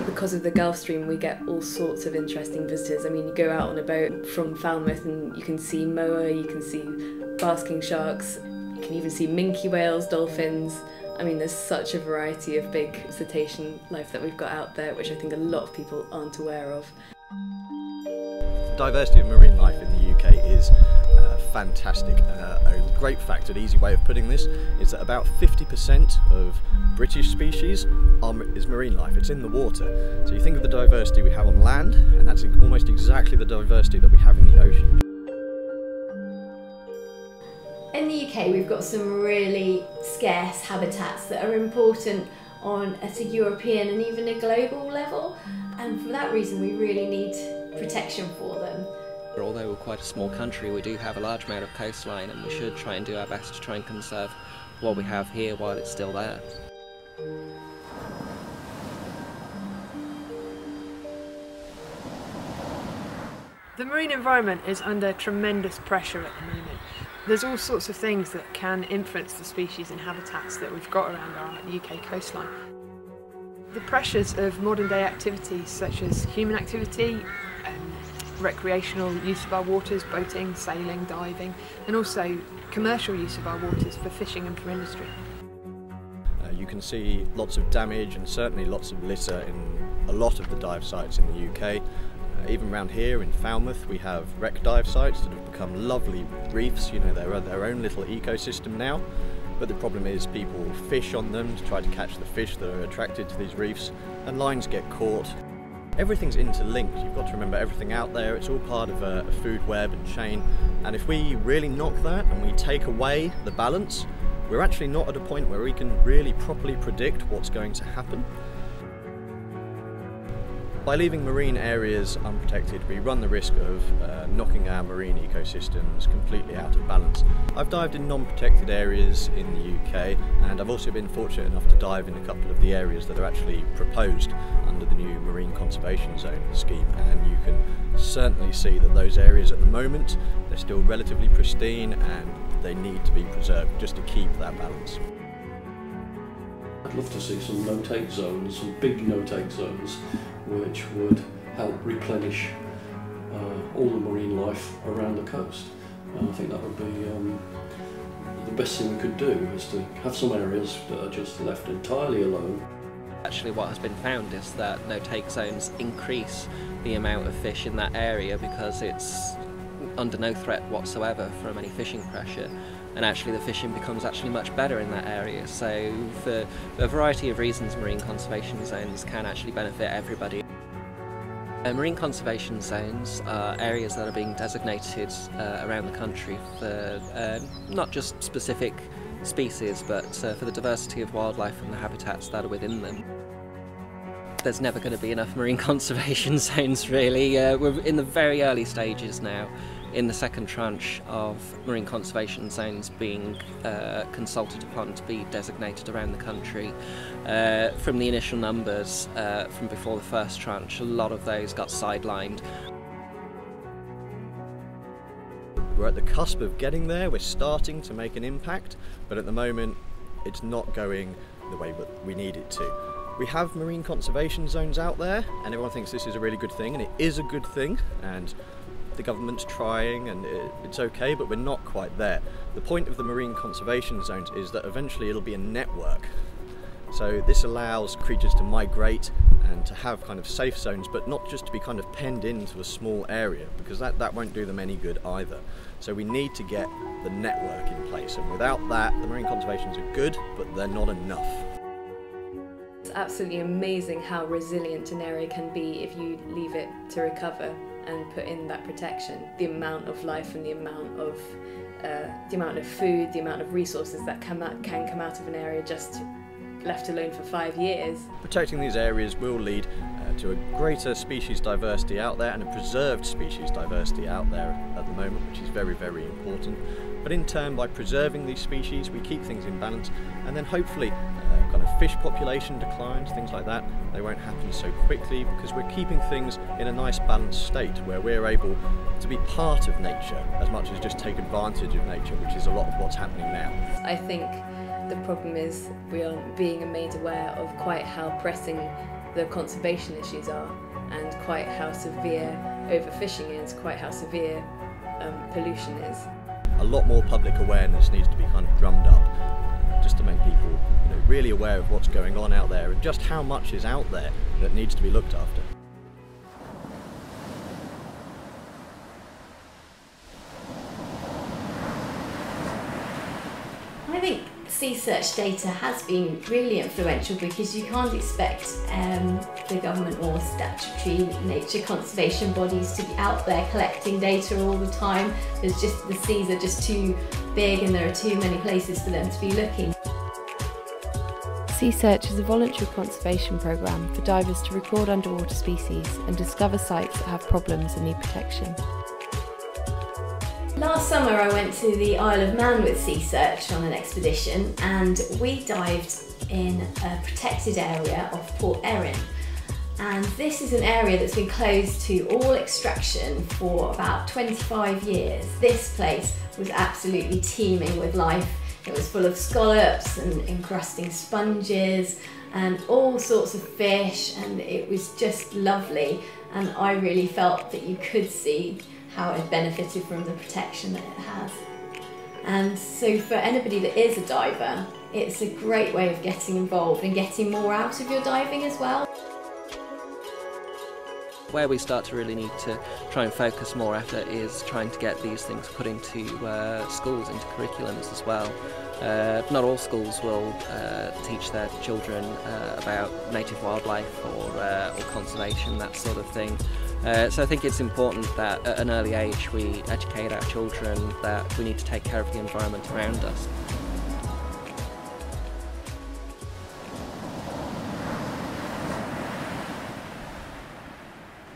Because of the Gulf Stream, we get all sorts of interesting visitors. I mean, you go out on a boat from Falmouth and you can see moa, you can see basking sharks, you can even see minke whales, dolphins. I mean, there's such a variety of big cetacean life that we've got out there, which I think a lot of people aren't aware of. The diversity of marine life in the UK is fantastic. A great fact, an easy way of putting this, is that about 50% of British species is marine life. It's in the water. So you think of the diversity we have on land, and that's almost exactly the diversity that we have in the ocean. In the UK, we've got some really scarce habitats that are important at a European and even a global level, and for that reason we really need protection for them. Although we're quite a small country, we do have a large amount of coastline, and we should try and do our best to try and conserve what we have here while it's still there. The marine environment is under tremendous pressure at the moment. There's all sorts of things that can influence the species and habitats that we've got around our UK coastline. The pressures of modern day activities such as human activity, recreational use of our waters, boating, sailing, diving, and also commercial use of our waters for fishing and for industry. You can see lots of damage and certainly lots of litter in a lot of the dive sites in the UK. Even around here in Falmouth we have wreck dive sites that have become lovely reefs. You know, they're their own little ecosystem now. But the problem is people fish on them to try to catch the fish that are attracted to these reefs, and lines get caught. Everything's interlinked. You've got to remember everything out there. It's all part of a food web and chain. And if we really knock that and we take away the balance, we're actually not at a point where we can really properly predict what's going to happen. By leaving marine areas unprotected, we run the risk of knocking our marine ecosystems completely out of balance. I've dived in non-protected areas in the UK, and I've also been fortunate enough to dive in a couple of the areas that are actually proposed under the new Marine Conservation Zone scheme, and you can certainly see that those areas at the moment, they're still relatively pristine and they need to be preserved just to keep that balance. I'd love to see some no-take zones, some big no-take zones, which would help replenish all the marine life around the coast. I think that would be the best thing we could do, is to have some areas that are just left entirely alone. Actually, what has been found is that no-take zones increase the amount of fish in that area because it's under no threat whatsoever from any fishing pressure, and actually the fishing becomes actually much better in that area. So for a variety of reasons, marine conservation zones can actually benefit everybody. Marine conservation zones are areas that are being designated around the country for not just specific species, but for the diversity of wildlife and the habitats that are within them. There's never going to be enough marine conservation zones, really. We're in the very early stages now, in the second tranche of marine conservation zones being consulted upon to be designated around the country. From the initial numbers from before the first tranche, a lot of those got sidelined. We're at the cusp of getting there, we're starting to make an impact, but at the moment it's not going the way that we need it to. We have marine conservation zones out there, and everyone thinks this is a really good thing, and it is a good thing, and the government's trying and it's okay, but we're not quite there. The point of the marine conservation zones is that eventually it'll be a network. So this allows creatures to migrate and to have kind of safe zones, but not just to be kind of penned into a small area, because that won't do them any good either. So we need to get the network in place, and without that, the marine conservations are good, but they're not enough. It's absolutely amazing how resilient an area can be if you leave it to recover and put in that protection. The amount of life and the amount of the amount of food, the amount of resources that can come out of an area just left alone for 5 years. Protecting these areas will lead to a greater species diversity out there and a preserved species diversity out there at the moment, which is very, very important. But in turn, by preserving these species, we keep things in balance, and then hopefully kind of fish population declines, things like that, they won't happen so quickly because we're keeping things in a nice balanced state where we're able to be part of nature as much as just take advantage of nature, which is a lot of what's happening now. I think the problem is we aren't being made aware of quite how pressing the conservation issues are, and quite how severe overfishing is, quite how severe pollution is. A lot more public awareness needs to be kind of drummed up just to make people really aware of what's going on out there and just how much is out there that needs to be looked after. I think sea search data has been really influential because you can't expect the government or statutory nature conservation bodies to be out there collecting data all the time. The seas are just too big and there are too many places for them to be looking. Sea Search is a voluntary conservation programme for divers to record underwater species and discover sites that have problems and need protection. Last summer I went to the Isle of Man with Sea Search on an expedition, and we dived in a protected area off Port Erin. And this is an area that's been closed to all extraction for about 25 years. This place was absolutely teeming with life. It was full of scallops and encrusting sponges and all sorts of fish, and it was just lovely, and I really felt that you could see how it benefited from the protection that it has. And so for anybody that is a diver, it's a great way of getting involved and getting more out of your diving as well. Where we start to really need to try and focus more effort is trying to get these things put into schools, into curriculums as well. Not all schools will teach their children about native wildlife or conservation, that sort of thing. So I think it's important that at an early age we educate our children that we need to take care of the environment around us.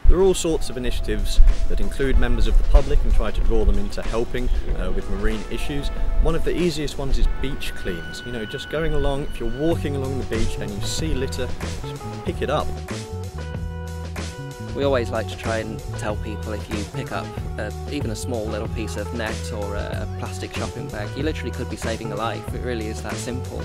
There are all sorts of initiatives that include members of the public and try to draw them into helping with marine issues. One of the easiest ones is beach cleans. Just going along, if you're walking along the beach and you see litter, just pick it up. We always like to try and tell people if you pick up even a small little piece of net or a plastic shopping bag, you literally could be saving a life. It really is that simple.